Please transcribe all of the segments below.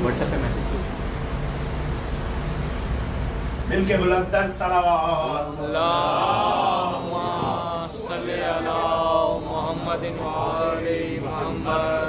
What's app پہ message مل کے بلند تر صلوات اللہم صلی علی محمد وآل محمد.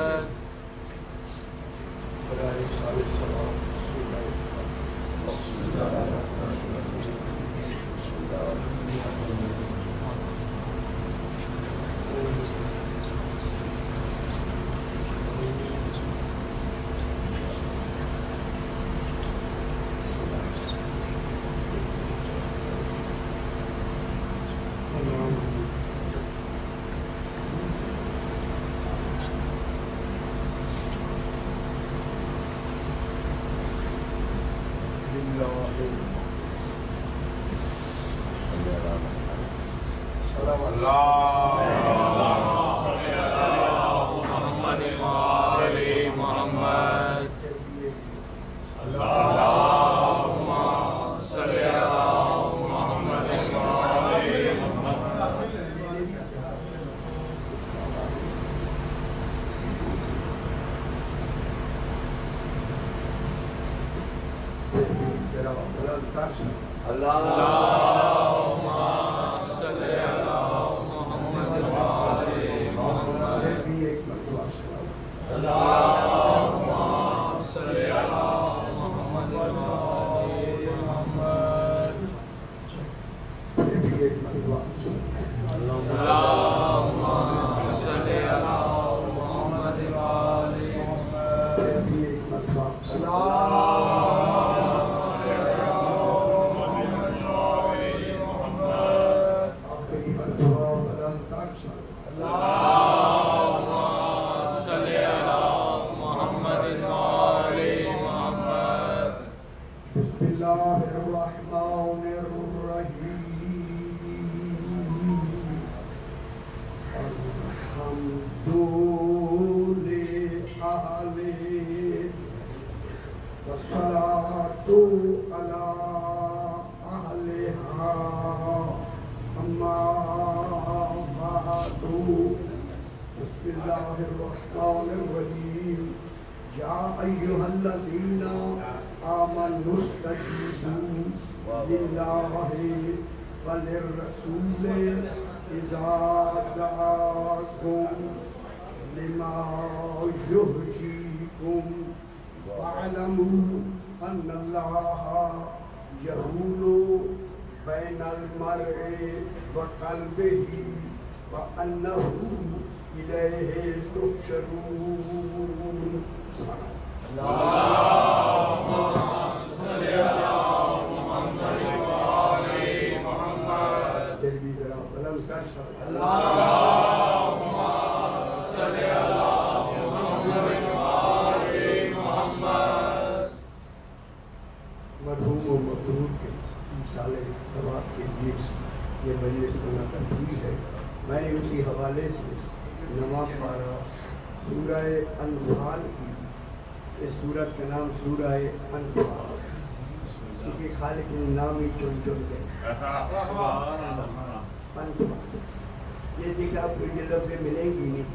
یہ دیکھ آپ کو یہ لفظیں ملیں گی نہیں،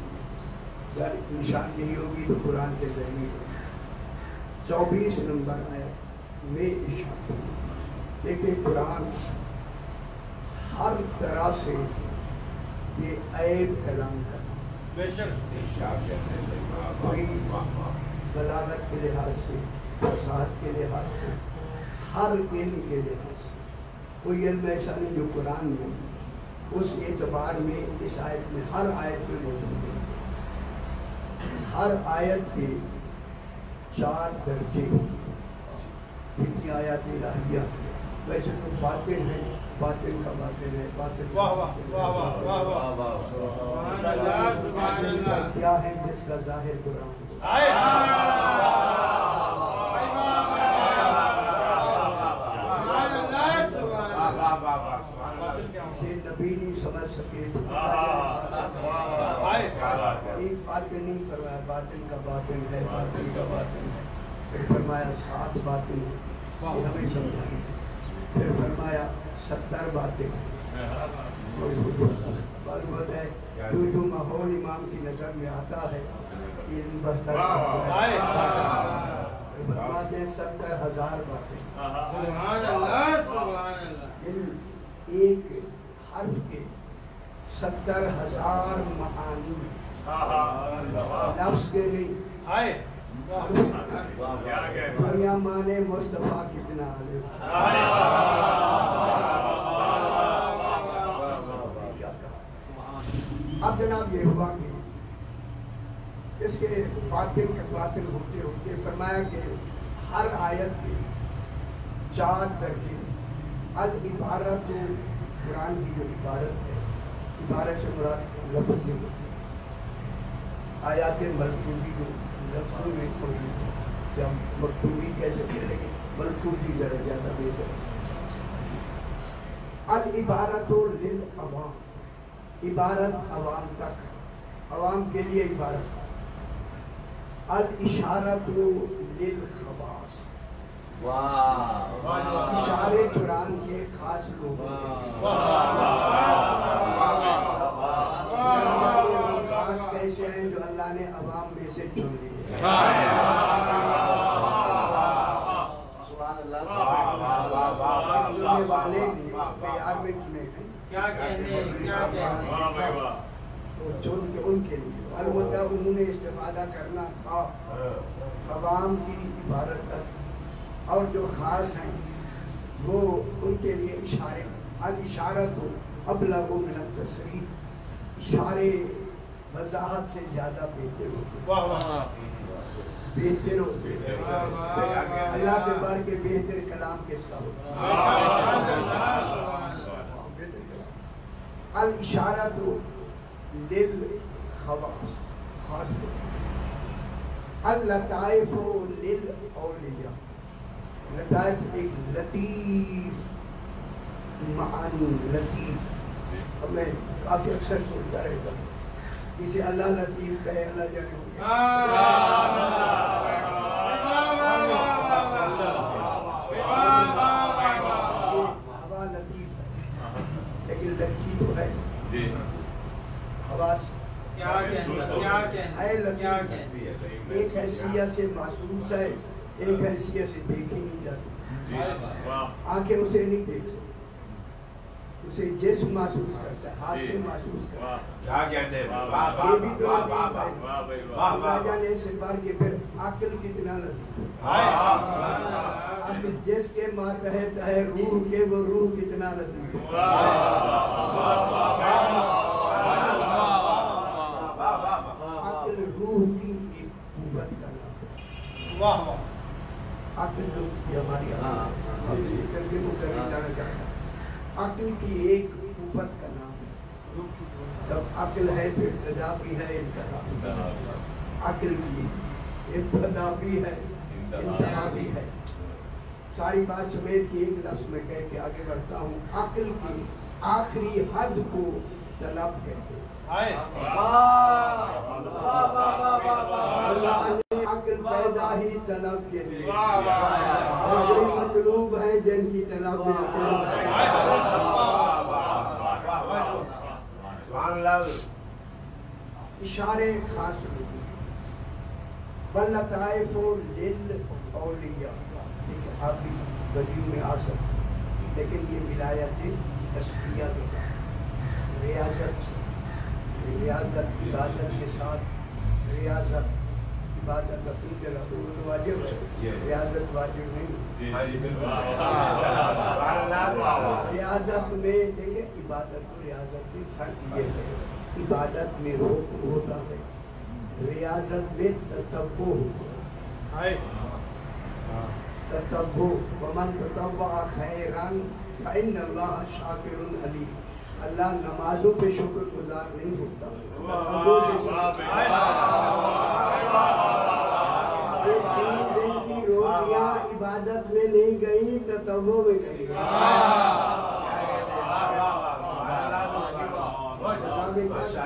اگر نشاندہی ہوگی تو قرآن کے ذریعے 24 نمبر آیت میں ارشاد دیکھیں قرآن ہر طرح سے یہ عیب کلام کرنا، کوئی بلاغت کے لحاظ سے، فصاحت کے لحاظ سے، ہر علم کے لحاظ سے کوئی علم ایسا نہیں جو قرآن میں اس اعتبار میں اس آیت میں ہر آیت میں موجود ہے. ہر آیت کے 4 درجے کتنی آیات الہیہ ویسے تو باطن ہے، باطن کا باطن ہے، باطن کیا ہے جس کا ظاہر قرآن اسے نبی نہیں سمجھ سکے. ایک باطن نہیں فرمایا، باطن کا باطن ہے، باطن کا باطن ہے. پھر فرمایا 7 باتیں یہ ہمیں سمجھائیں. پھر فرمایا 70 باتیں. فرماتا ہے جو ماحول امام کی نظر میں آتا ہے علم بہتر. فرماتے ہیں 70,000 باتیں. سبحان اللہ سبحان اللہ. یعنی ایک حرف کے 70,000 معانی لفظ کے نہیں. دنیا مانے مصطفیٰ کتنا عالم. اب جناب یہ ہوا کہ اس کے باطل ہوتے ہوتے فرمایا کہ ہر آیت کے 4 درجے. العبارت قرآن کی جو عبارت ہے، عبارت سے مراد لفظی آیات ملفوظی جو لفظوں میں جب مکتوبی کہہ سکتے لیکن ملفوظی ذرا زیادہ بہتر. العبارت للعوام، عبارت عوام تک، عوام کے لیے عبارت. الاشارت للخواص، اشارے قرآن کے خاص لوگوں خاص کیسے ہیں جو اللہ نے عوام میں سے چن لیے. چننے والے بھی اس پہ عربک میں ہیں کیا کہنے کیا کہنے. تو چن کے ان کے لیے البتہ انہوں نے استفادہ کرنا تھا عوام کی عبارت تک، اور جو خاص ہیں وہ ان کے لیے اشارے. الاشارت ابلغ من التصریح، اشارے وضاحت سے زیادہ بہتر ہوتے، بہتر ہوتے. اللہ سے بڑھ کے بہتر کلام کس کا ہوتا؟ الاشارت للخواص، خاص لوگ. اللطائف للاولیاء، لطائف ایک لطیف معانی، لطیف. اب میں کافی اکثر سنتا رہتا ہوں اسے اللہ لطیف کہے، اللہ جانے ہو گیا. ہوا لطیف ہے لیکن لطیف تو ہے حواس ہے لطیف، ایک حیثیت سے محسوس ہے، ایک حیثیت سے دیکھی نہیں جاتی. آنکھیں اسے نہیں دیکھ سکتی، اسے جسم محسوس کرتا ہے، ہاتھ سے محسوس کرتا ہے. یہ بھی تو لطیف ہے. اللہ جانے سے بڑھ کے پھر عقل کتنا لطیف ہے. عقل جس کے ماتحت ہے روح کے، وہ روح کتنا لطیف ہے. عقل روح کی ایک قوت کا نام ہے. عقل جو ہماری عقل کی ایک قوت کا نام ہے. جب عقل ہے تو ابتدا بھی ہے، انتہا بھی ہے. عقل کی ابتدا بھی ہے، انتہا بھی ہے. ساری بات سمیت کے ایک لفظ میں کہہ کے آگے بڑھتا ہوں. عقل کی آخری حد کو طلب کہتے ہیں. اللہ نے عقل پیدا ہی طلب کے لیے، اور جو مطلوب ہیں جن کی طلب میں اشارے خاص لوگ. واللطائف للاولیاء، آپ بھی بدیوں میں آ سکتے لیکن یہ ولایت تسبیح کے ریاضت عبادت کے ساتھ ریاضت عبادت اپنی جگہ واجب ہے، ریاضت واجب نہیں. ریاضت میں دیکھیں عبادت تو ریاضت میں فرق یہ ہے، عبادت میں حکم ہوتا ہے، ریاضت میں تتبع ہوتا ہے. تتبع ومن تطوع خیرا فإن اللہ شاکر علیم. اللہ نمازوں پہ شکر گزار نہیں ہوتا. تین دن کی روٹیاں عبادت میں نہیں گئی، تتبع میں گئی.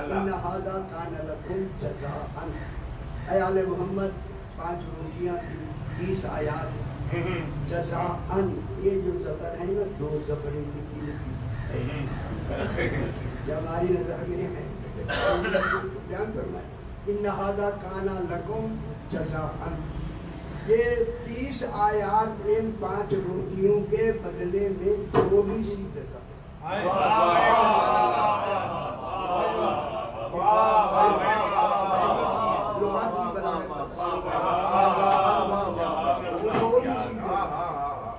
إِنَّ هَذَا كَانَ لَكُمْ جَزَاءً. اے آل محمد 5 روٹیاں 30 آیات. جزاءً یہ جو زبر ہے نا، 2 زبریں لکھی جو ہماری نظر میں ہے بیان فرمائے. إِنَّ هَذَا كَانَ لَكُمْ جَزَاءً. یہ 30 آیات ان 5 روٹیوں کے بدلے میں تھوڑی سی جزا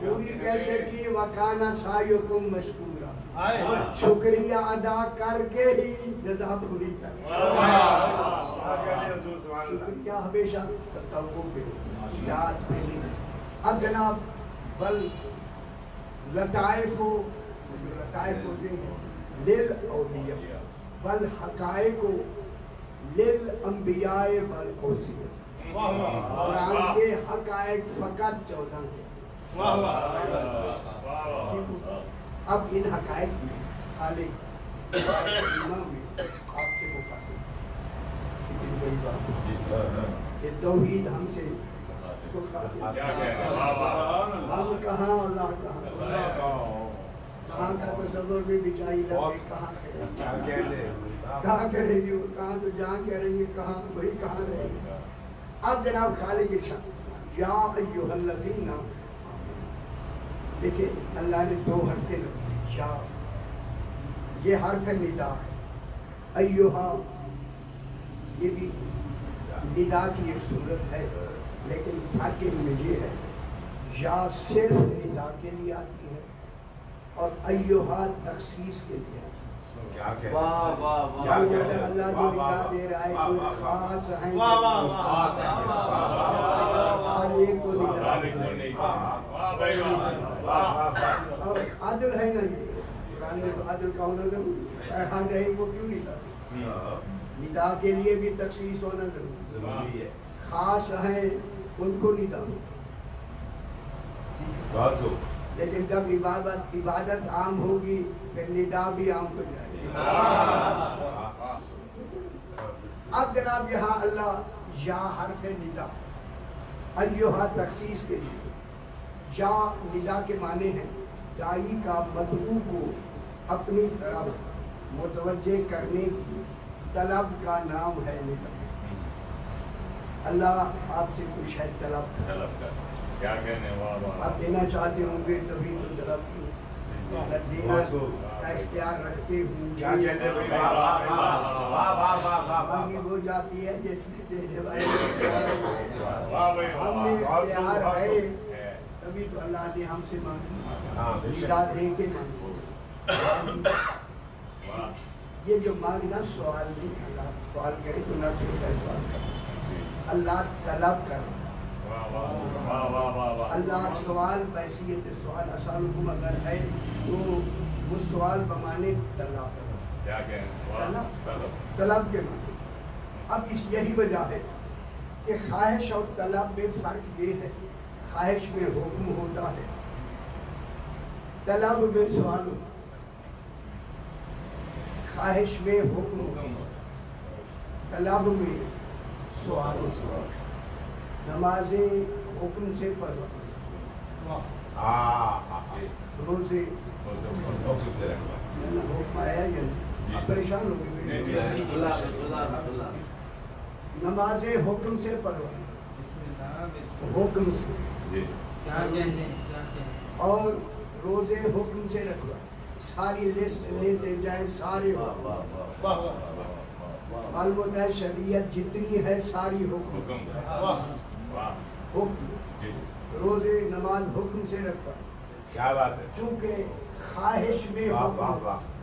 پوری کیسے کی وَكَانَ سَعْيُكُمْ مَشْكُورًا شکریہ ادا کر کے ہی جزا پوری کر شکریہ ہمیشہ تتوو پہ یاد پہ نہیں اب جناب بل لطائف ہوتے ہیں للأولیاء بل حقائق للانبیاء والاوصیاء قرآن کے حقائق فقط 14 ہیں اب ان حقائق میں خالق امام میں آپ سے مخاطب اتنی بڑی بات یہ توحید ہم سے ہم کہاں اللہ کہاں کا تصور بھی بچائی لگے کہاں کرے گی کہاں تو جہاں کہہ رہی ہے کہاں وہی کہاں رہے گی اب جناب خالق ارشاد یا ایھا الذین دیکھیں اللہ نے 2 حرف لگے یا یہ حرف ندا ایھا یہ بھی ندا کی ایک صورت ہے لیکن فرق میں یہ ہے یا صرف ندا کے لیے آتی ہے اور ایھا تخصیص کے لیے آتی ہے اللہ جو ندا دے رہا ہے کوئی خاص ہے ہر ایک کو ندا اور عدل ہے نا یہ قرآن میں عدل کا ہونا ضروری ہر ایک کو کیوں ندا ندا کے لیے بھی تخصیص ہونا ضروری ہے خاص ہیں ان کو ندا لیکن جب عبادت عام ہوگی پھر ندا بھی عام ہو جائے گی اب جناب یہاں اللہ یا حرف ندا ایھا تخصیص کے لیے یا ندا کے معنی ہیں داعی کا مدعو کو اپنی طرف متوجہ کرنے کی طلب کا نام ہے ندا اللہ آپ سے کچھ ہے طلب کیا کہنے آپ دینا چاہتے ہوں گے تبھی تو طلب اگر دینا کا اختیار رکھتے ہوں گے ہو جاتی ہے جس میں دے دے ہم نے اختیار ہے تبھی تو اللہ نے ہم سے مانگی ندا دے کے مانگی یہ جو مانگنا سوال نہیں اللہ سوال کرے تو نہ چھوٹا سوال کرے اللہ طلب کر اللہ سوال بحیثیت سوال اسالکم اگر ہے تو وہ سوال بمانے طلب کے معنی اب اس یہی وجہ ہے کہ خواہش اور طلب میں فرق یہ ہے خواہش میں حکم ہوتا ہے طلب میں سوال ہوتا ہے خواہش میں حکم طلب میں سوال نمازیں حکم سے پڑھوانا روزے حکم آیا یا نہیں آپ پریشان ہو گئے نمازیں حکم سے پڑھوانا حکم سے اور روزے حکم سے رکھوا ساری لسٹ لیتے جائیں سارے معلوم ہوتا ہے شریعت جتنی ہے ساری حکم روزے نماز حکم سے رکھوا کیا بات ہے چونکہ خواہش میں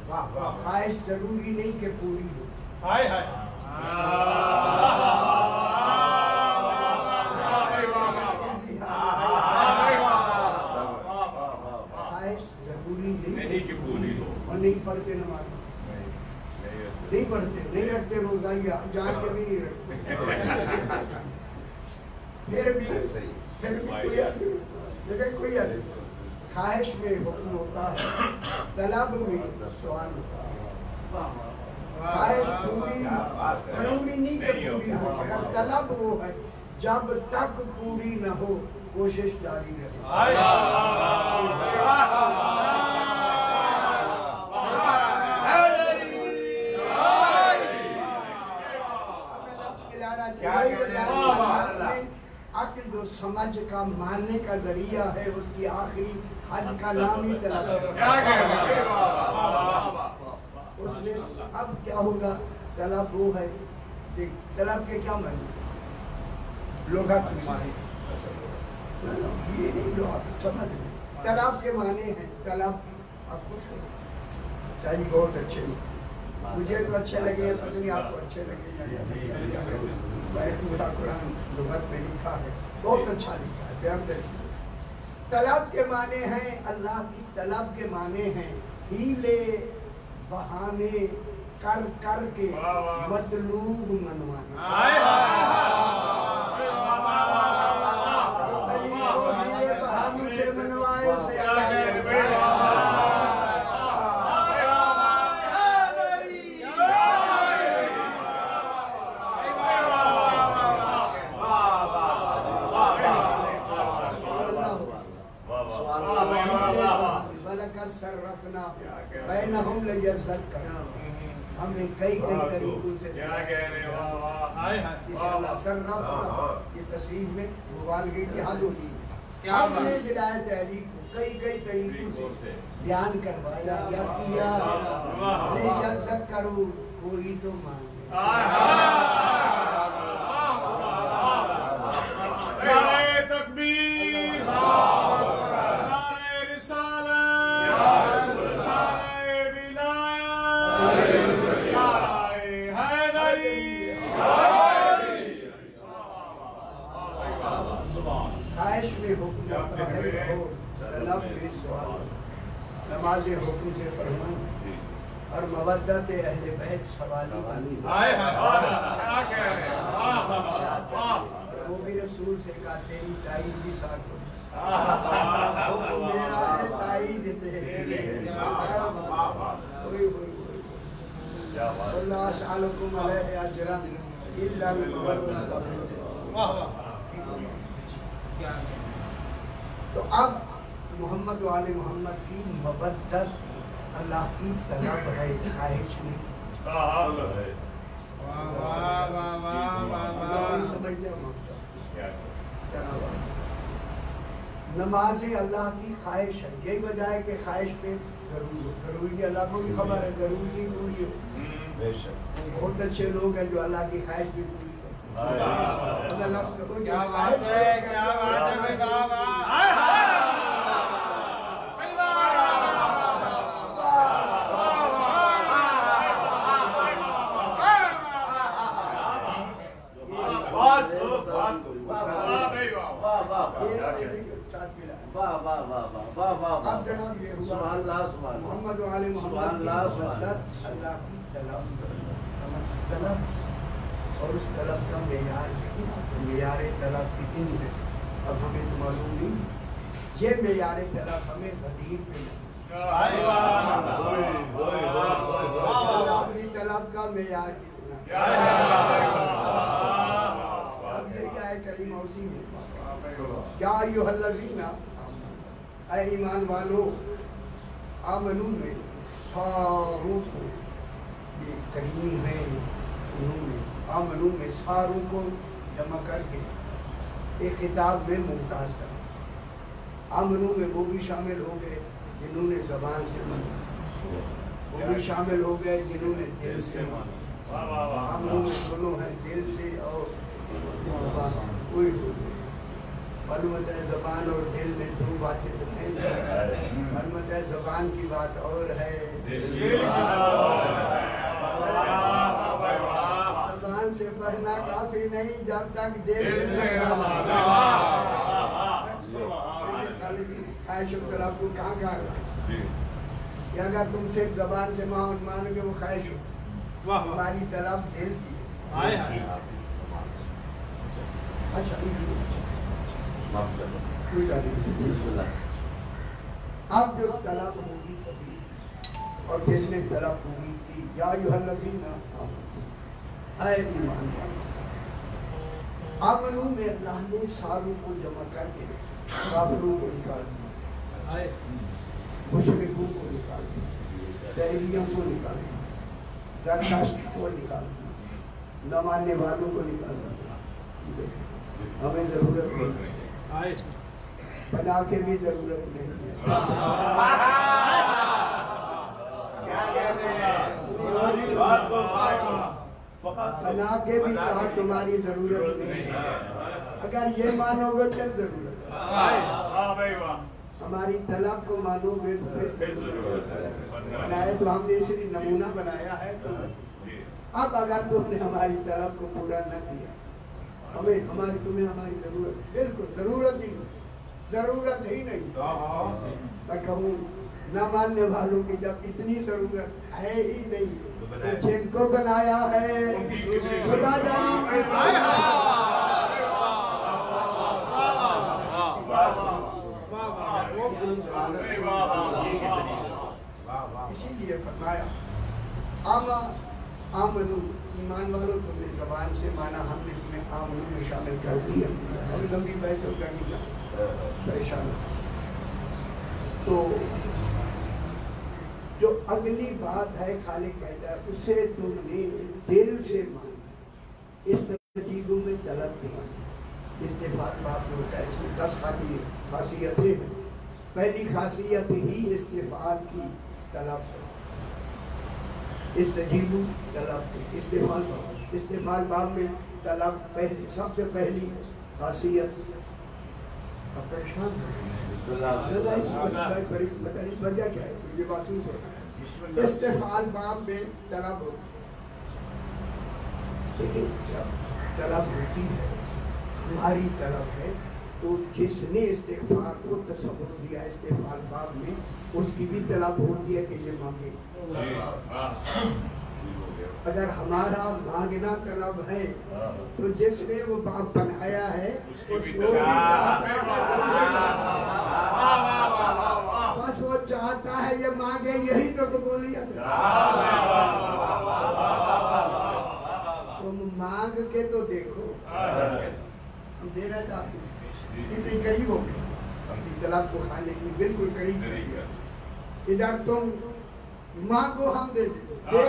خواہش ضروری نہیں کہ پوری ہو خواہش ضروری نہیں کہ پوری ہو اور نہیں پڑھتے نماز نہیں پڑھتے نہیں رکھتے روزہ یا جان کے بھی نہیں رکھتے پھر بھی کوئی خواہش میں حکم ہوتا ہے طلب میں سوال ہوتا ہے خواہش پوری ضروری نہیں کہ پوری ہو اگر طلب وہ ہے جب تک پوری نہ ہو کوشش جاری رہے عقل جو سمجھ کا ماننے کا ذریعہ ہے اس کی آخری حد کا نام ہی طلب ہے۔ اس نے اب کیا ہوگا؟ طلب وہ ہے، طلب کے کیا معنی؟ لغت میں یہ نہیں جو آپ سمجھ لیں، طلب کے معنی ہیں طلب کی۔ آپ خوش ہو چاہیے، بہت اچھے مجھے تو اچھے لگے، پتہ نہیں آپ کو اچھے لگے۔ پورا قرآن لغت میں لکھا ہے، بہت اچھا لکھا ہے، پیار سے۔ طلب کے معنی ہیں، اللہ کی طلب کے معنی ہیں ہیلے بہانے کر کر کے مطلوب منوانا۔ علی کو ہیلے بہانوں سے منوائے اسے صرفنا بینہم لیذکروا، ہمیں کئی طریقوں سے اللہ صرفنا، یہ تصریف میں مبالغے کی حد ہوتی ہے، ہم نے ولایت علی کو کئی طریقوں سے بیان کروایا یا کیا، لیذکروا، کوئی تو مانگے۔ نعرہ تکبیر، خواہش میں حکم ہوتا ہے اور طلب میں سوال، نماز حکم سے پڑھنا اور مودت اہل بیت سوالی بانی، وہ بھی رسول سے کہا تیری تائید بھی ساتھ ہو، حکم میرا ہے تائید تیری، اللہ اسألکم علیہ اجرا الا المودۃ۔ تو اب محمد و آل محمد کی مودت اللہ کی طلب ہے، خواہش نہیں۔ نماز اللہ کی خواہش ہے، یہی وجہ ہے کہ خواہش پہ ضروری، اللہ کو بھی خبر ہے ضروری نہیں پوری ہو۔ بہت اچھے لوگ ہیں جو اللہ کی خواہش بھی پوری کرتے محمد و آل محمد اللہ کی طلب، اور اس طلب کا معیار طلب کتنی ہے اب ہمیں تو معلوم نہیں، یہ معیار طلب ہمیں غدیر پہ اللہ کی طلب کا معیار کتنا، اب یہی آئے کریمہ اسی میں، یا ایھا الذین، اے ایمان والو، آمنو میں ساروں کو، یہ کریم ہے انہوں نے آمنو میں ساروں کو جمع کر کے ایک خطاب میں ممتاز کر، آمنو میں وہ بھی شامل ہو گئے جنہوں نے زبان سے مانا، وہ بھی شامل ہو گئے جنہوں نے دل سے مانا، آمنو میں دونوں ہیں، دل سے اور زبان سے، کوئی معلومت ہے زبان اور دل میں دو باتیں تو ہیں، معلومت ہے زبان کی بات اور ہے، زبان سے پڑھنا کافی نہیں جب تک دل سے خواہش و طلب کو کہاں رکھا، یا اگر تم صرف زبان سے مانو گے وہ خواہش ہو، ہماری طلب دل کی ہے۔ اب جو طلب ہوگی کبھی، اور جس نے طلب ہوگی کی، یا ایھا الذین اے ایمان والو، آمنو میں اللہ نے ساروں کو جمع کر کے کافروں کو نکال دیا، مشرکوں کو نکال دیا، دہریوں کو نکال دیا، زرتشت کو نکال دیا، نہ ماننے والوں کو نکال دیا، ہمیں ضرورت نہیں، بنا کے بھی ضرورت نہیں، بنا کے بھی کہا تمہاری ضرورت نہیں، اگر یہ مانو گے پھر ضرورت ہے، ہماری طلب کو مانو گے پھر بنائے تو ہم نے اس لیے نمونہ بنایا ہے تو اب اگر تم نے ہماری طلب کو پورا نہ کیا، تمہیں ہماری ضرورت بالکل ضرورت ہی نہیں، ضرورت ہی نہیں، میں کہوں نہ ماننے والوں کی جب اتنی ضرورت ہے ہی نہیں تو جن کو بنایا ہے خدا جانے اسی لیے فرمایا آمنو، ایمان والوں تم نے زبان سے مانا، ہم نے تمہیں آمنو میں شامل کر دیا، اور لمبی بحث کرنی جا پریشان۔ تو جو اگلی بات ہے خالق کہتا ہے اسے تم نے دل سے مانا، استجیبوا میں طلب کی استفاد بات میں ہوتا ہے، اس میں 10 خاصیتیں ہیں، پہلی خاصیت ہی استفاد کی طلب ہے، استجیبوا طلب کی استفاد باب میں طلب پہلی سب سے پہلی خاصیت پریشان وجہ کیا ہے یہ بات سن، استفعال باب میں طلب ہوتی ہے، لیکن جب طلب ہوتی ہے ہماری طلب ہے تو جس نے استغفار کو تصور دیا استفعال باب میں اس کی بھی طلب ہوتی ہے کہ یہ مانگے، اگر ہمارا مانگنا طلب ہے تو جس نے وہ باب بنایا ہے اس کو بھی چاہتا ہے، بس وہ چاہتا ہے یہ مانگے، یہی تو قبولیت ہے، تم مانگ کے تو دیکھو، ہم دینا چاہتے ہیں اتنی قریب ہو گئے اپنی طلب کو خالق میں بالکل قریب کر دیا، ادھر تم مانگو ہم دے دیں،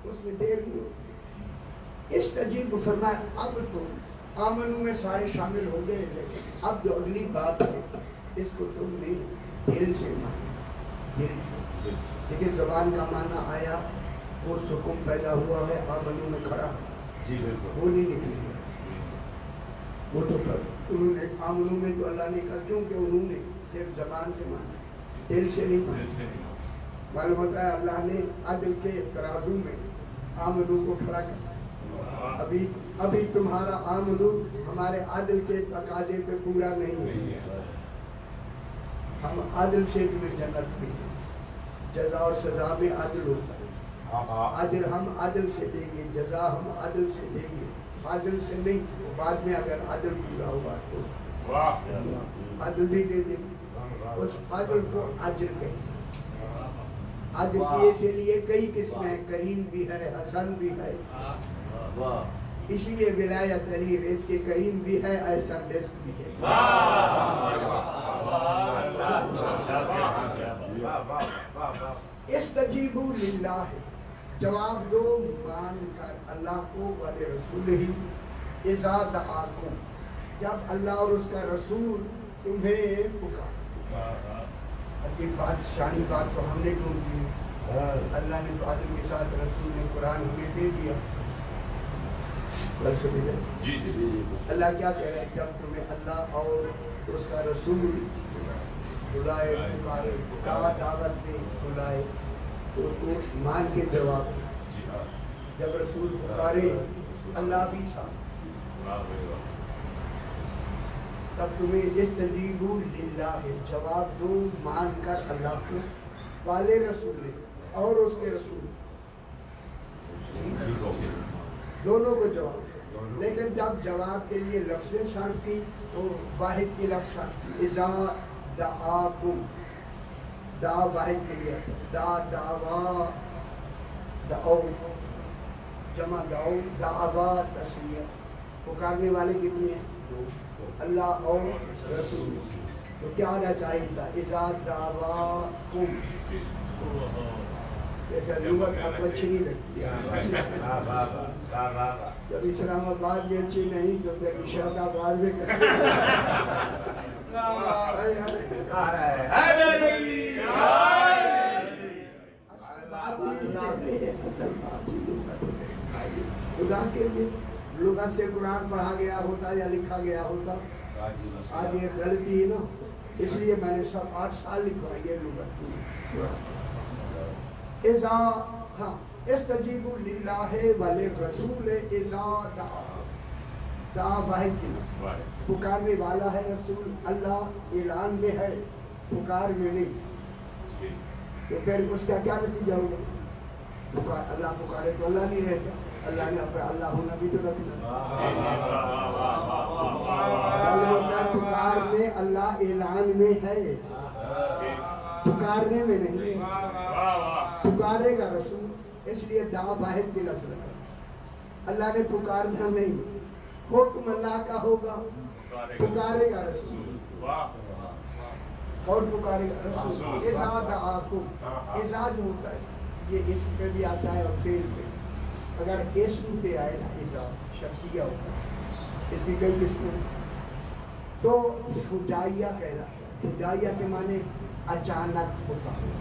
اس میں دیر نہیں ہوتی، اس تجیب کو فرمایا اب تم آمنو میں سارے شامل ہو گئے، لیکن اب جو اگلی بات ہے اس کو تم نے دل سے مانا، دل سے، لیکن زبان کا معنی آیا وہ سکون پیدا ہوا ہے آمنو میں کھڑا، وہ نہیں نکلی ہے، وہ تو انہوں نے آمنو میں تو اللہ نے کہا کیونکہ انہوں نے صرف زبان سے مانا، دل سے نہیں مانا، معلوم ہوتا ہے اللہ نے عدل کے ترازو میں آمنو کو کھڑا کر، ابھی تمہارا آمنو ہمارے عدل کے تقاضے پہ پورا نہیں ہے، ہم عدل سے تمہیں جنت میں جزا اور سزا میں عدل ہوتا ہے، عدل ہم عدل سے دیں گے، جزا ہم عدل سے دیں گے، عدل سے نہیں، بعد میں اگر عدل پورا ہوا تو عدل بھی دے دیں گے، اس عدل کو اجر کہیں گے، عدل کی اسی لیے کئی قسمیں ہیں، کریم بھی ہے، حسن بھی ہے، اسی لیے ولایت علی رزق کے کریم بھی ہے، احسن رزق بھی ہے، استجیبوا للہ، جواب دو مان کر اللہ کو والے رسول ہی، اذا دعاکم، جب اللہ اور اس کا رسول تمہیں پکار، اب یہ بات شانی بات تو ہم نے ڈھونڈ دی، اللہ نے تو عدل کے ساتھ رسول نے قرآن ہمیں دے دیا، اللہ کیا کہہ رہے ہیں جب تمہیں اللہ اور اس کا رسول بلائے پکارے دعوت دے بلائے تو اس کو مان کے جواب دے، جب رسول پکارے اللہ بھی ساتھ، تب تمہیں استجیبوا للہ، جواب دو مان کر اللہ کو والے رسول اور اس کے رسول، دونوں کو جواب دو، لیکن جب جواب کے لیے لفظ صرف کی تو واحد کی لفظ صرف کی، اذا دعاکم، دعا واحد کے لیے، دعوا دعو جمع دعو، دعوا تسمیہ، پکارنے والے کتنے ہیں؟ اللہ اور رسول، تو کیا آنا چاہیے تھا؟ اذا دعواکم، دیکھا لغت آپ کو اچھی نہیں لگتی، جب اسلام آباد میں اچھی نہیں تو پھر نشاط آباد میں خدا کے لیے لغت سے قرآن پڑھا گیا ہوتا یا لکھا گیا ہوتا آج یہ غلطی ہے نا، اس لیے میں نے 8 سال لکھوائی ہے لغت اذا ہاں استجیبوا للہ وللرسول اذا دعا واحد کی پکارنے والا ہے رسول، اللہ اعلان میں ہے، پکار میں نہیں، تو پھر اس کا کیا نتیجہ ہوگا؟ اللہ پکارے تو اللہ نہیں رہتا، اللہ نے اپنا اللہ ہونا بھی تو رکھنا، پکار میں اللہ اعلان میں ہے، پکارنے میں نہیں، پکارے گا رسول، اس لیے دعا واحد کی لفظ رکھا، اللہ نے پکارنا نہیں، حکم اللہ کا ہوگا، پکارے گا رسول، اور پکارے گا رسول، اذا دعاکم، اذا جو ہوتا ہے یہ اسم پہ بھی آتا ہے اور فعل پہ، اگر اسم پہ آئے نا اذا شرطیہ ہوتا ہے، اس کی کئی قسمیں تو فجائیہ کہلاتا ہے، فجائیہ کے معنی اچانک ہوتا ہے،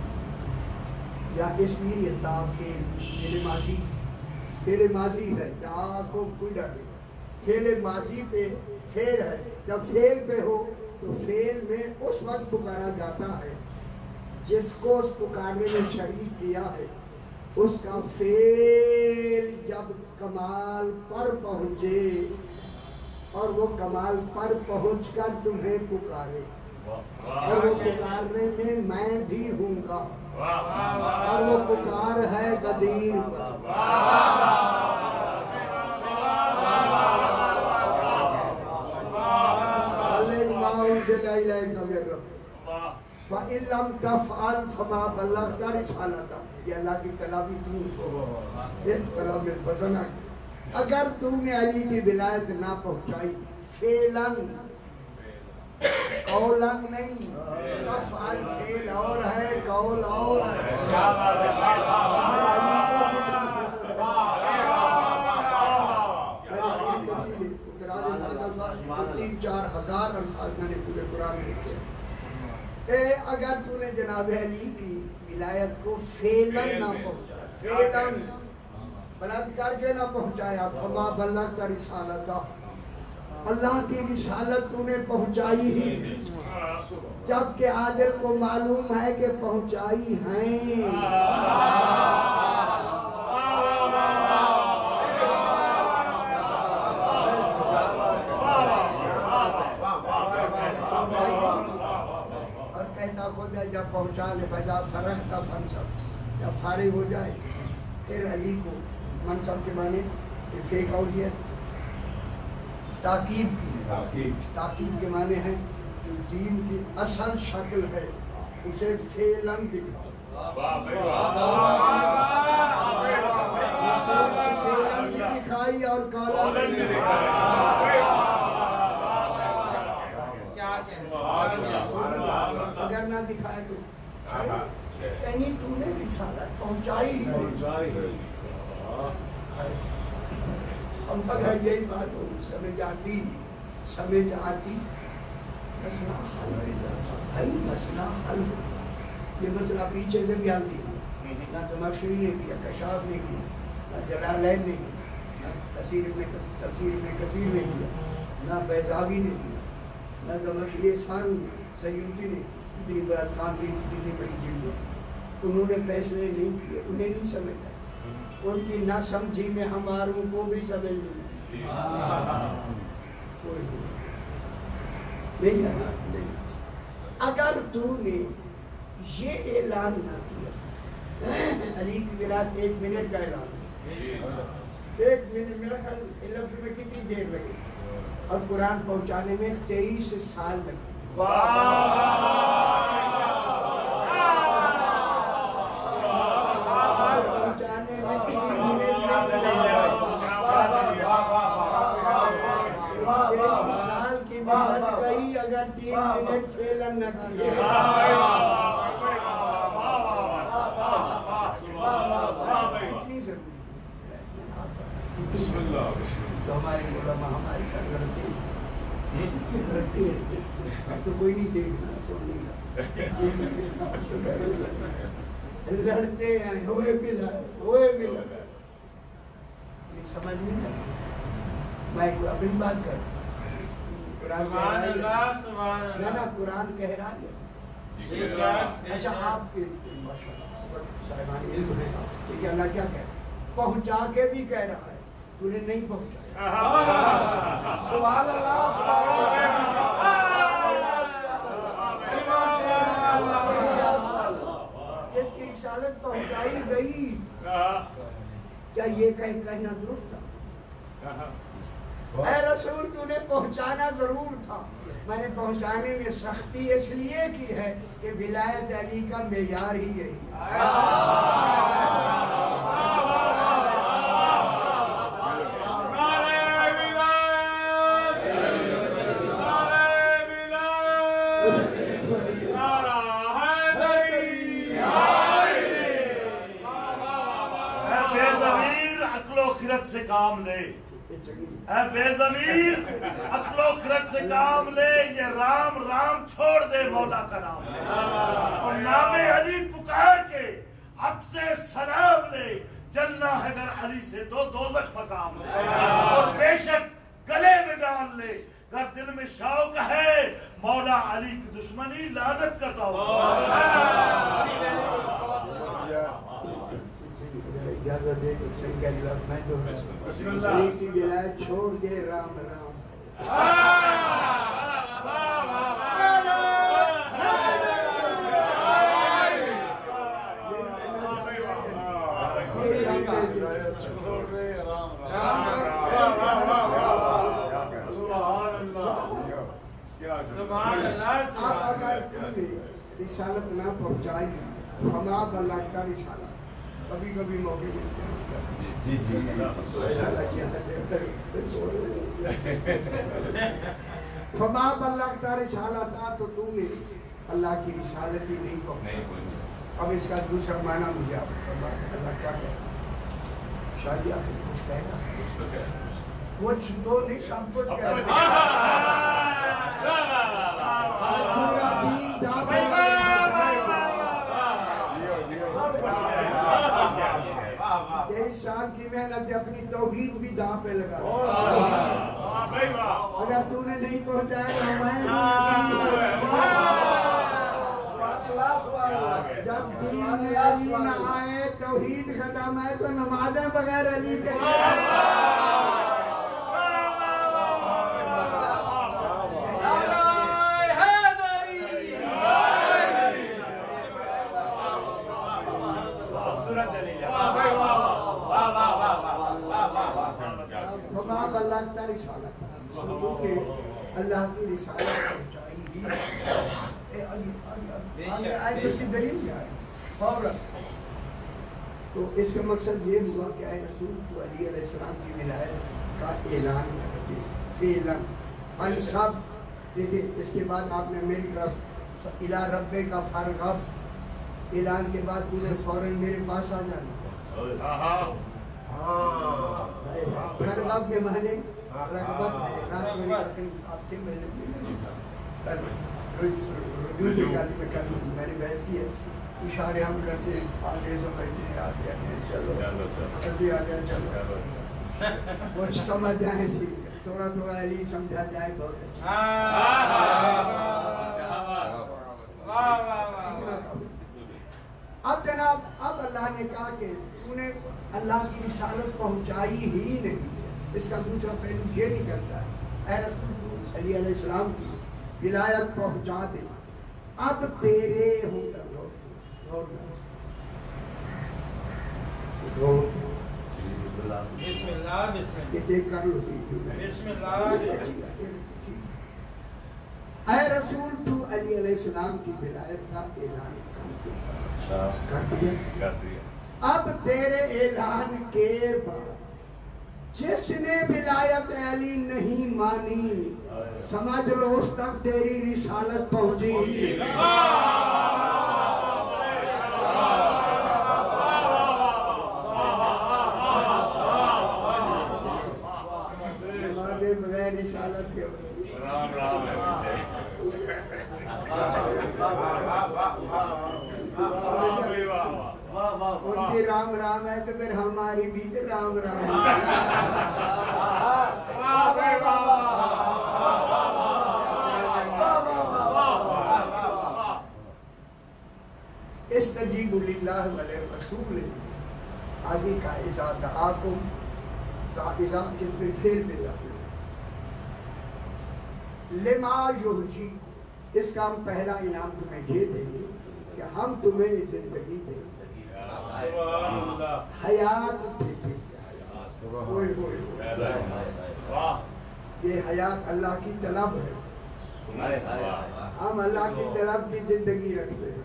یا اسمی یا تا فعل، فعل ماضی ہے، تا کو کوئی ڈر نہیں، فعل ماضی پہ فعل ہے، جب فعل پہ ہو تو فعل میں اس وقت پکارا جاتا ہے جس کو اس پکارنے میں شریک کیا ہے، اس کا فعل جب کمال پر پہنچے اور وہ کمال پر پہنچ کر تمہیں پکارے، اور وہ پکارنے میں میں بھی ہوں گا، اور وہ پکار ہے قدیر پر، فَإِن لَمْ تَفْعَلْ فَمَا بَلَّغْتَ رِسَالَتَهُ، یہ اللہ کی تلاوی اگر تم نے علی کی ولایت نہ پہنچائی، فعلاً قولاً نہیں، تفعل فعل اور ہے، قول اور ہے، 3-4 ہزار الفاظ میں نے پورے قرآن میں لکھے، اگر تو نے جناب علی کی ولایت کو فعلاً نہ پہنچایا، فعلاً بلند کر کے نہ پہنچایا، فما بلغت رسالتہ، اللہ کی رسالت تو نے پہنچائی ہی، جبکہ عادل کو معلوم ہے کہ پہنچائی ہیں، جب پہنچا لے فیضا فرغت فانصب، جب فارغ ہو جائے پھر علی کو منصب کے معنی فیک اور سی تاکیب کی، تاکیب کے معنی ہے کہ دین کی اصل شکل ہے اسے فعلاً دکھاؤ، فعلاً بھی دکھائی اور قولاً بھی دکھائی، اگر نہ دکھائے تو یعنی تو نے رسالت پہنچائی ہی، اب اگر یہی بات ہو سمجھ آتی مسئلہ حل ہو جاتا، مسئلہ حل ہو، یہ مسئلہ پیچھے سے بھی حل نہیں، نہ زمخشری نے کیا، کشاف نے کیا، نہ جلالین نے کیا، نہ تفسیر ابن کثیر نے کیا، نہ بیضاوی نے کیا، نہ زمخشری سانو سیوطی نے اتنی بات کام کی، اتنی بڑی جلد، انہوں نے فیصلے نہیں کیے، انہیں نہیں سمجھا، ان کی نہ سمجھی میں ہماروں کو بھی سمجھ نہیں، اگر تو نے یہ اعلان نہ کیا، علی کی ولایت 1 منٹ کا اعلان، 1 منٹ میرا خیال لفظ میں کتنی دیر لگے اور قرآن پہنچانے میں 23 سال لگے، پہنچانے میں 3 منٹ سال کی محنت گئی، اگر 3 منٹ فعلاً نہ کیے، اتنی ضروری ہے۔ بسم اللہ تو ہمارے علماء ہمارے ساتھ لڑتے ہیں اب تو کوئی نہیں دیکھنا سننے کا لڑتے ہیں ہوئے بھی یہ سمجھ نہیں آتا میں اپنی بات کر سبحان اللہ سبحان اللہ نا قرآن کہہ رہا ہے اچھا آپ کے صاحبان علم ہے کہ اللہ کیا کہہ رہا ہے پہنچا کے بھی کہہ رہا ہے تو نے نہیں پہنچایا سبحان اللہ سبحان اللہ جس کی رسالت پہنچائی گئی کیا یہ کہنا درست تھا اے رسول تو نے پہنچانا ضرور تھا میں نے پہنچانے میں سختی اس لیے کی ہے کہ ولایت علی کا معیار ہی یہی سے کام لے اے بے ضمیر عقل و خرد سے کام لے یہ رام رام چھوڑ دے مولا کا نام لے اور نام علی پکار کے حق سے سلام لے جلنا ہے اگر علی سے تو دوزخ مقام لے اور بے شک گلے میں ڈال لے اگر دل میں شوق ہے مولا علی کی دشمنی لعنت کرتا ہوں اجازت دے تو صحیح کہہ لیا میں تو علی کی ولایت چھوڑ دے رام رام آپ اگر رسالت نہ پہنچائی فما بلغت رسالت کبھی کبھی موقع ملتے ہیں ایسا لگیا فما بلغت رسالت تو تم نے اللہ کی رسالت ہی نہیں پہنچائی اب اس کا دوسرا معنی مجھے آپ اللہ کیا کہہ رہا شاید آخر کچھ کہہ رہا کچھ تو نہیں سب کچھ کہہ رہا پورا دین دعوت 23 سال کی محنت اپنی توحید بھی داں پہ لگا اگر تو نے نہیں پہنچایا تو میں جب دین میں علی نہ آئے توحید ختم ہے تو نمازیں بغیر علی کے فما بلغت رسالت اللہ کی رسالت پہنچائی ہی آئے اس کی دلیل کیا ہے تو اس کا مقصد یہ ہوا کہ اے رسول تو علی علیہ السلام کی ولایت کا اعلان کر دے فعلاً فنصب دیکھیں اس کے بعد آپ نے میری طرف الہ رب کا فرغب اعلان کے بعد تمہیں فوراً میرے پاس آ جانا فرغب کے معنی رغبت ہے رات میں آپ سے میں نے بحث کی ہے اشارے ہم کرتے ہیں آتے سمجھتے ہیں آتے ہیں چلو جلدی آ جائیں چلو کچھ سمجھ جائیں ٹھیک ہے تھوڑا تھوڑا علی سمجھا جائے بہت اچھا اب جناب اب اللہ نے کہا کہ تو نے اللہ کی رسالت پہنچائی ہی نہیں اس کا دوسرا پہلو یہ نکلتا ہے اے رسول تو علی علیہ السلام کی ولایت پہنچا دے اب تیرے ہوں بسم اللہ اے رسول تو علی علیہ السلام کی ولایت کا اعلان کر دیا اب تیرے اعلان کے بعد جس نے ولایت علی نہیں مانی سمجھ لو اس تک تیری رسالت پہنچی ہے رسالت کے رام رام ہے ان کی رام رام ہے تو پھر ہماری بھی تو رام رام استجیبوا للہ وللرسول آگے کا اذا دعاکم کا اذا کس میں فعل میں داخل لما یحییکم اس کا ہم پہلا انعام تمہیں یہ دیں گے کہ ہم تمہیں زندگی دیں گے حیات دیتے یہ حیات اللہ کی طلب ہے ہم اللہ کی طلب کی زندگی رکھتے ہیں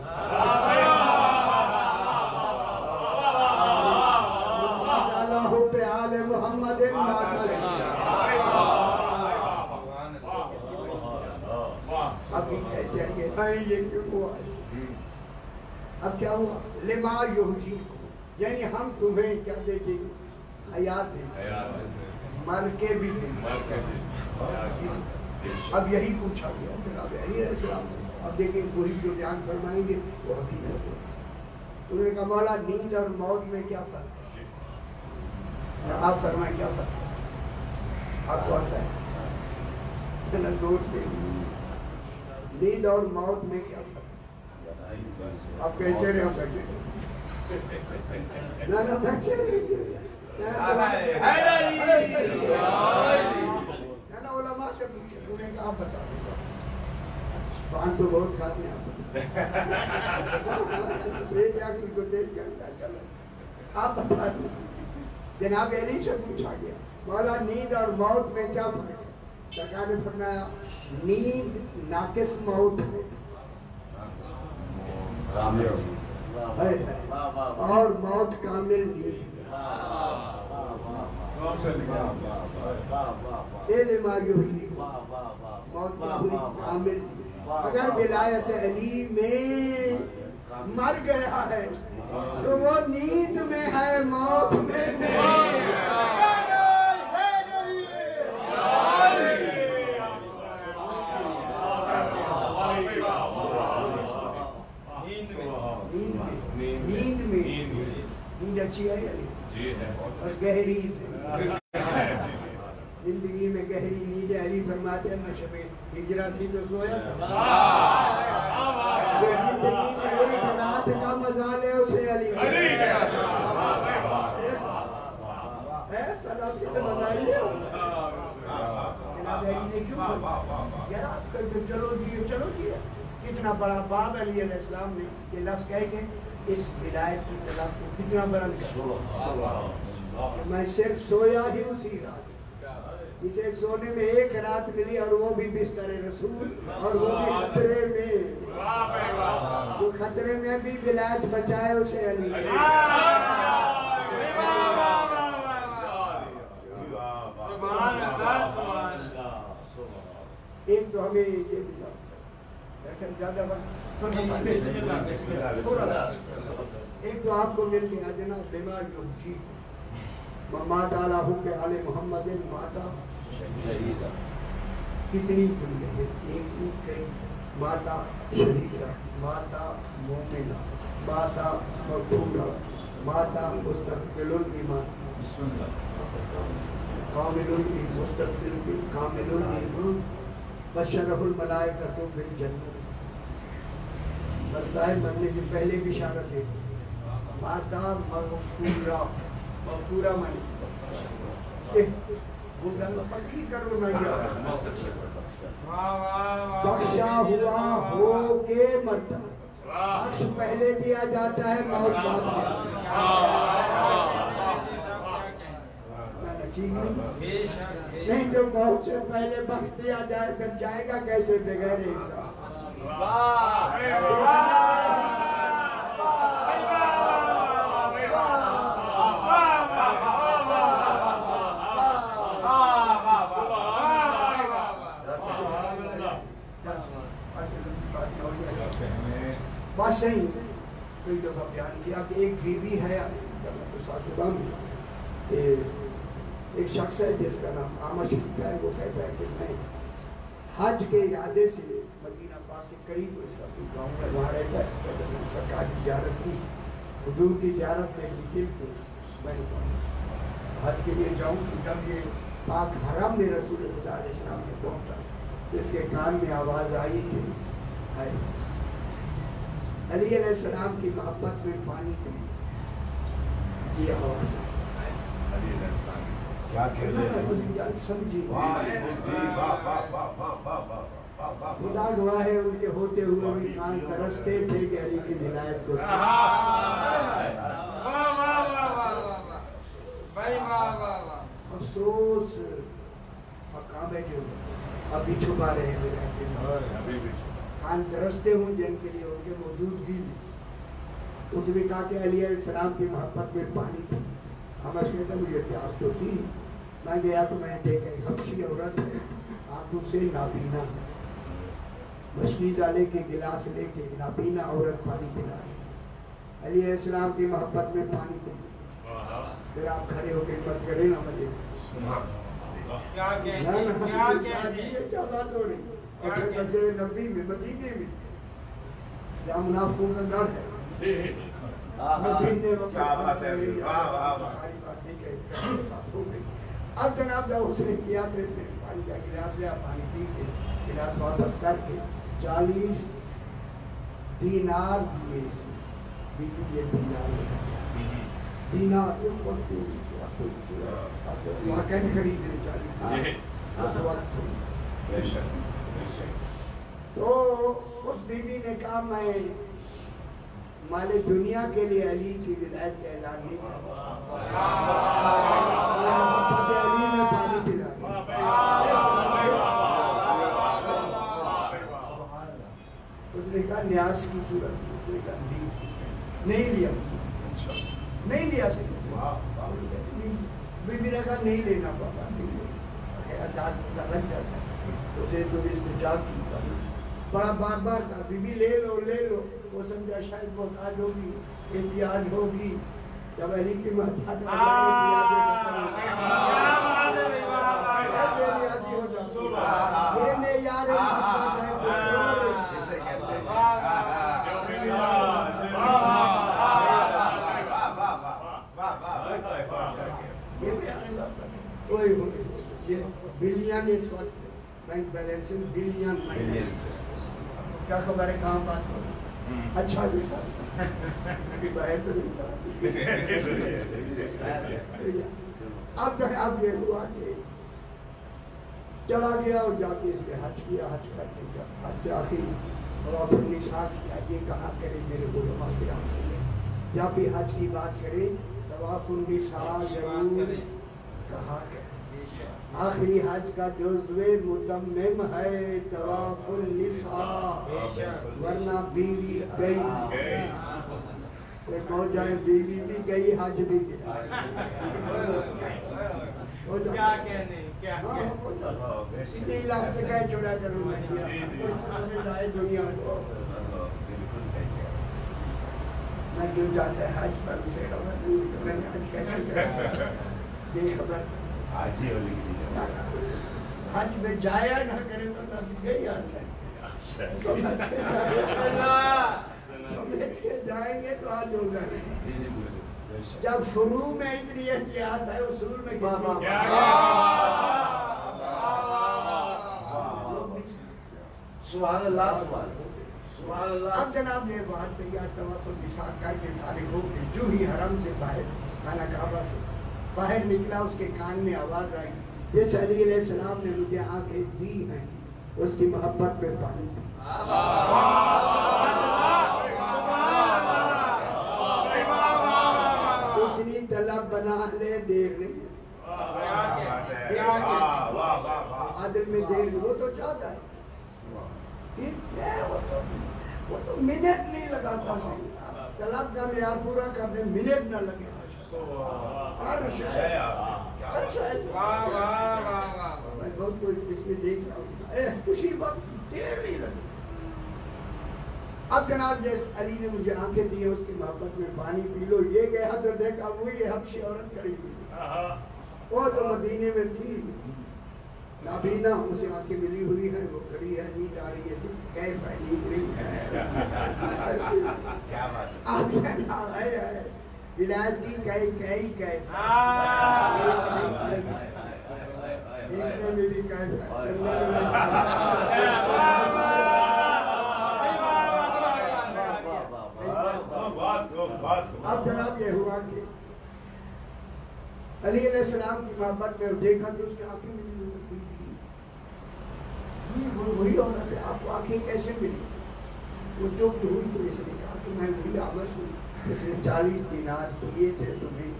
محمد ابھی کہتے ہیں یہ کیوں ہوا اب کیا ہوا لما یحییکم یعنی ہم تمہیں کیا دیتے ہیں حیات دیں مر کے بھی دیں اب یہی پوچھا گیا جناب علیہ السلام اب دیکھیں وہی جو بیان فرمائیں گے وہ حقیقت ہے انہوں نے کہا مولا نیند اور موت میں کیا فرق ہے آپ فرمائیں کیا فرق ہے آپ کو آتا ہے نیند اور موت میں کیا فرق ہے آپ کہتے رہے ہم بیٹھے نہ بیٹھے علماء سے پوچھے انہیں کہا آپ بتا پان تو بہت کھاتے ہیں آپ بتا دیں جناب علی سے پوچھا گیا مولا نیند اور موت میں کیا فرق ہے سرکار نے فرمایا نیند ناقص موت ہے اور موت کامل نیند موت کامل اگر ولایت علی میں مر گیا ہے تو وہ نیند میں ہے موت میں نہیں نیند اچھی ہے علی اور گہری زندگی میں گہری نیند علی فرماتے ہیں میں شب ہجرہ تھی تو سویا تھا زندگی میں ایک رات کا مزہ لے اسے علی ہے تلاش کے مزہ لے جناب علی نے کیوں چلو جی کتنا بڑا باب علی علیہ السلام نے یہ لفظ کہہ کے اس ولایت کی طلب کو کتنا بلند کیا میں صرف سویا ہی اسی رات اسے سونے میں ایک رات ملی اور وہ بھی بستر رسول اور وہ بھی خطرے میں وہ خطرے میں بھی ولایت بچائے اسے علی ایک تو ہمیں یہ ملا زیادہ وقت ایک تو آپ کو مل گیا جناب بیمار جو جی ماتا علیہ کے آل محمد ماتا شہیدہ کتنی دنیا ہے ایک کئی ماتا شہیدہ ماتا مومنہ ماتا مغفورہ ماتا مستقبل الایمان کامل الایمان مستقبل کامل الایمان بشرہ الملائکۃ بالجنہ مرتا ہے مرنے سے پہلے بشارت ہے ماتا مغفورہ مغفورہ مانی وہ گل پکی کرو نہ بخشا ہوا ہو کے مرتا بخش پہلے دیا جاتا ہے موت بعد نہیں جو موت سے پہلے بخش دیا جائے پھر جائے گا کیسے بغیر حساب بس صحیح کوئی دفعہ بیان کیا کہ ایک بی بی ہے ایک شخص ہے جس کا نام آمش لکھا ہے، وہ کہتا ہے کہ میں حج کے ارادے سے مدینہ پاک کے قریب اس کا کوئی گاؤں ہے، وہاں رہتا ہے، کہتا ہے میں سرکار کی زیارت کی، حضور کی زیارت سے نکل کے میں حج کے لیے جاؤں کہ جب یہ پاک حرم میں رسول خدا علیہ السلام میں پہنچا، اس کے کان میں آواز آئی کہ علی علیہ السلام کی محبت میں پانی پی، یہ آواز ہے کیا کہتے ہیں؟ سمجھی خدا گواہ ہے ان کے ہوتے ہوئے بھی کان ترستے تھے کہ علی کی ولایت کو افسوس مقام ہے جو ابھی چھپا رہے ہیں کان ترستے ہوں جن کے لیے ان کے موجودگی میں اس نے کہا کہ علی علیہ السلام کی محبت میں پانی پی، ہم اس کہتے ہیں مجھے پیاس تو تھی، میں گیا تو میں دیکھا حبشی عورت ہے آنکھوں سے نابینا، مشکیزہ لے کے گلاس لے کے نابینا عورت پانی پلا رہی، علی علیہ السلام کی محبت میں پانی پی، پھر آپ کھڑے ہو کے مت کرے نا مجھے کیا بات ہو رہی مسجد نبوی میں مدینے میں جہاں منافقوں کا گھر ہے کیا بات ہے، ساری بات نہیں کہتے ہو گئی۔ اب جناب جب اس نے کیا تو اس نے پانی کا گلاس لیا، پانی پی کے گلاس واپس کر کے 40 دینار دیے اس نے، یہ دینار اس وقت واقعی خریدے 40 اس وقت۔ تو اس بیوی نے کہا میں مال دنیا کے لیے علی کی ولایت کا اعلان نہیں کرتا، علی میں پانی پلا اس نے کہا نیاز کی صورت میں، اس نے کہا نہیں لیا بیوی نے کہا نہیں لینا پاپا، نہیں لینا، انداز پتہ لگ جاتا ہے اسے تو التجا کی، بڑا بار بار کہا بیوی لے لو لے لو، وہ سمجھا شاید محتاج ہوگی، احتیاج ہوگی، جب علی کی محبت یہ معیار محبت ہے جسے کہتے ہیں بلین اس وقت بینک بیلنس بلین کیا خبر ہے کہاں بات ہو اچھا دیکھا باہر تو نہیں اب یہ ہوا کہ چلا گیا اور جا کے اس نے حج کیا، حج کرتے گیا، حج سے آخر طواف النساء کیا، یہ کہا کرے میرے علماء کرام جب بھی حج کی بات کرے طواف النساء ضرور کہا کرے، آخری حج کا جزو متمم ہے طواف النساء، ورنہ بیوی گئی پہنچ جائے، بیوی بھی گئی حج بھی گیا، کیا کہنے اتنی لاسٹ کا چھوڑا کروں میں کیا سمجھ آئے دنیا کو، میں جو جاتا ہے حج پر اسے خبر نہیں تو میں نے حج کیسے کرا بے خبر حج میں جایا نہ کرے تو گئی آتا ہے، سمجھ کے جائیں گے تو آج ہوگا، جب فروع میں اتنی احتیاط ہے اصول میں سبحان اللہ سبحان اللہ۔ اب جناب نے وہاں پہ یا طواف النساء کر کے فارغ ہو کے جو ہی حرم سے باہر خانہ کعبہ سے باہر نکلا، اس کے کان میں آواز آئی جس علی علیہ السلام نے مجھے آنکھیں دی ہیں اس کی محبت میں پانی پی، اتنی طلب بنا لے دیر نہیں، عادل میں دیر وہ تو چاہتا ہے، وہ تو منٹ نہیں لگاتا سی، طلب کا معیار پورا کر دے منٹ نہ لگے، میں بہت کوئی اس میں دیکھ رہا ہوں خوشی وقت دیر نہیں لگی۔ اب جناب علی نے مجھے آنکھیں دی اس کی محبت میں پانی پی لو، یہ گیا تو دیکھا وہی حبشی عورت کھڑی ہوئی، وہ تو مدینے میں تھی نابینا اسے آنکھیں ملی ہوئی ہیں وہ کھڑی ہے نیند آ رہی ہے کیف ہے نیند نہیں ہے کیا بات آنکھیں ولایت کی کئی دیکھنے میں بھی کیف اب جناب یہ ہوا کہ علی علیہ السلام کی محبت میں دیکھا کہ اس کی آنکھیں ملی وہی عورت ہے آپ کو آنکھیں کیسے ملی وہ چپ ہوئی تو اس نے کہا کہ میں وہی آمش ہوں اس نے 40 دینار دیے تھے تمہیں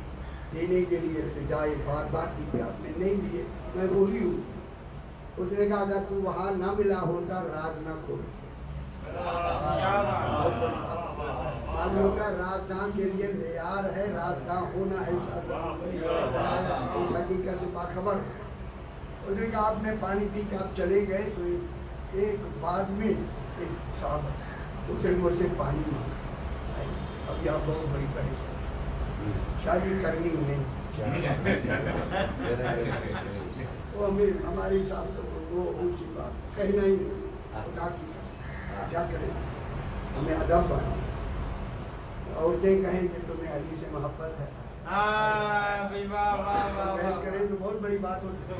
دینے کے لیے التجائے بار بار دی پہ آپ نے نہیں دیے میں وہی ہوں اس نے کہا اگر تو وہاں نہ ملا ہوتا راز نہ کھولتے معلوم کا رازدان کے لیے معیار ہے رازدان ہونا ہے اس حقیقت سے باخبر اس نے کہا آپ نے پانی پی کے آپ چلے گئے تو ایک بعد میں ایک صاحب اسے مجھ سے پانی مانگا اب یہاں بہت بڑی بحث ہے شادی کرنی نہیں وہ ہمارے حساب سے وہ اونچی بات کہنا ہی نہیں خدا کی قسم کیا کریں ہمیں ادب بنا عورتیں کہیں کہ تمہیں علی سے محبت ہے بحث کریں تو بہت بڑی بات ہوتی ہے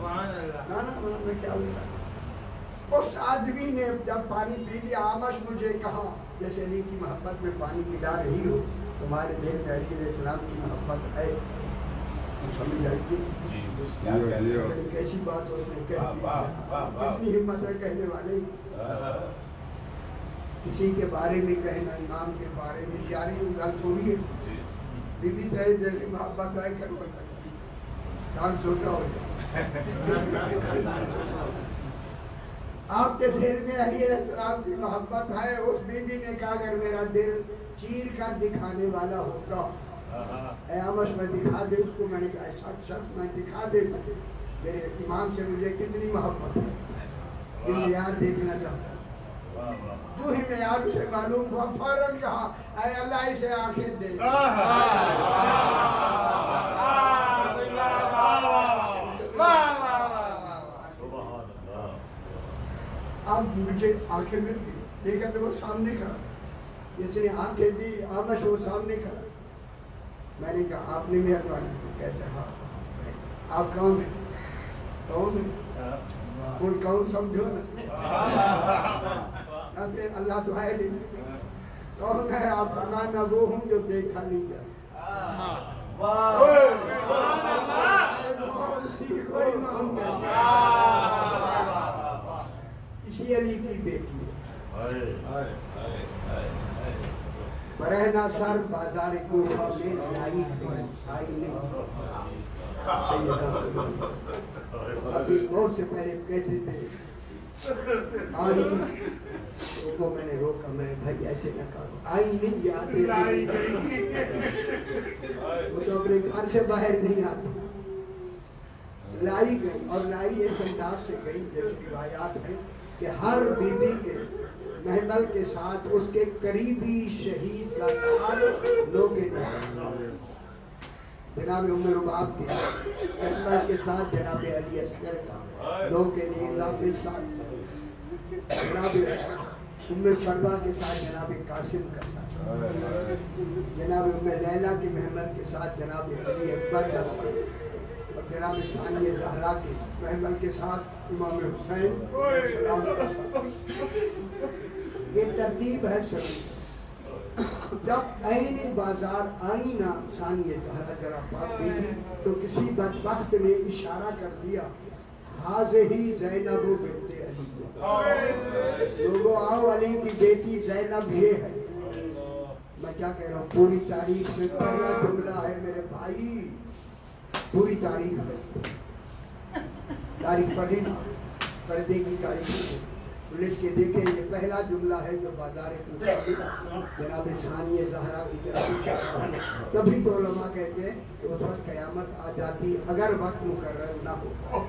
میں کیا ہوتا اس آدمی نے جب پانی پی لیا آمش مجھے کہا جیسے علی کی محبت میں پانی پلا رہی ہو تمہارے دل میں علی علیہ السلام کی محبت ہے سمجھ آئی گی کیسی بات اس نے کتنی ہمت ہے کہنے والے کسی کے بارے میں کہنا امام کے بارے میں پیاری وہ گل تھوڑی ہے بی بی تیرے دل سے محبت آئے کر کام سوچا ہو آپ کے دل میں علی علیہ السلام کی محبت ہے اس بی بی نے کہا اگر میرا دل چیر کر دکھانے والا ہوتا اے آمش میں دکھا دے اس کو میں نے کہا ایسا شخص میں دکھا دے میرے امام سے مجھے کتنی محبت ہے یہ معیار دیکھنا چاہتا تو ہی معیار اسے معلوم ہوا فوراً کہا اے اللہ اسے آنکھیں دے اب مجھے آنکھیں ملتی دیکھا تو وہ سامنے کھڑا جس نے آنکھیں دی آمش وہ سامنے کھڑا میں نے کہا آپ نے مہربانی کی کہتے ہاں آپ کون ہیں کون ہیں کون سمجھو نا اللہ تو ہے نہیں کون ہے آپ فرمانا وہ ہوں جو دیکھا نہیں جائے اسی علی کی بیٹی برہنہ سر بازار کوفہ میں لائی آئی نہیں ابھی بہت سے پہلے کہتے تھے آئی کو میں نے روکا میں بھائی ایسے نہ کرو آئی نہیں یاد وہ تو اپنے گھر سے باہر نہیں آتی لائی گئی اور لائی اس انداز سے گئی جیسے روایات ہے کہ ہر بیوی کے محمل کے ساتھ اس کے قریبی شہید کا سال لوگ جناب ام رباب کے محمل کے ساتھ جناب علی اصغر کا لوگ کے لیے اضافی ساتھ جناب ام سروا کے ساتھ جناب قاسم کا ساتھ جناب ام لیلہ کے محمل کے ساتھ جناب علی اکبر کا ساتھ اور جناب ثانیہ زہرا کے محمل کے ساتھ امام حسین کا ساتھ یہ ترتیب ہے سر جب عینی بازار آئی نا ثانیہ زہرا ذرا پاک بیٹی تو کسی بدبخت نے اشارہ کر دیا حاضہی زینب بنت علی لوگوں آؤ علی کی بیٹی زینب یہ ہے میں کیا کہہ رہا ہوں پوری تاریخ میں پہلا جملہ ہے میرے بھائی پوری تاریخ میں تاریخ پڑھے نا پردے کی تاریخ لکھ کے دیکھیں یہ پہلا جملہ ہے جو بازار جناب ثانیہ زہرا کی طرف تبھی تو علماء کہتے ہیں کہ اس وقت قیامت آ جاتی اگر وقت مقرر نہ ہو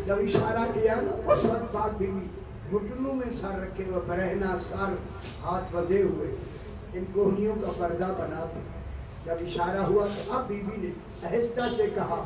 جب اشارہ کیا نا اس وقت پاک بیوی گھٹنوں میں سر رکھے ہوئے برہنہ سر ہاتھ بدے ہوئے ان کوہنیوں کا پردہ بنا کے جب اشارہ ہوا تو اب بی بی نے آہستہ سے کہا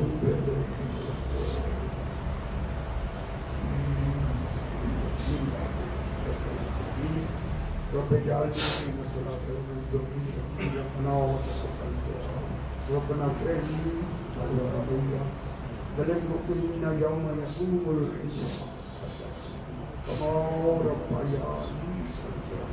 تم پہ دو رب جعلني من الصلاة والذكر ربنا وتقبل ربنا اغفر لي ولوالدي وللمؤمنين يوم يقوم الحساب كما ربياني صغيرا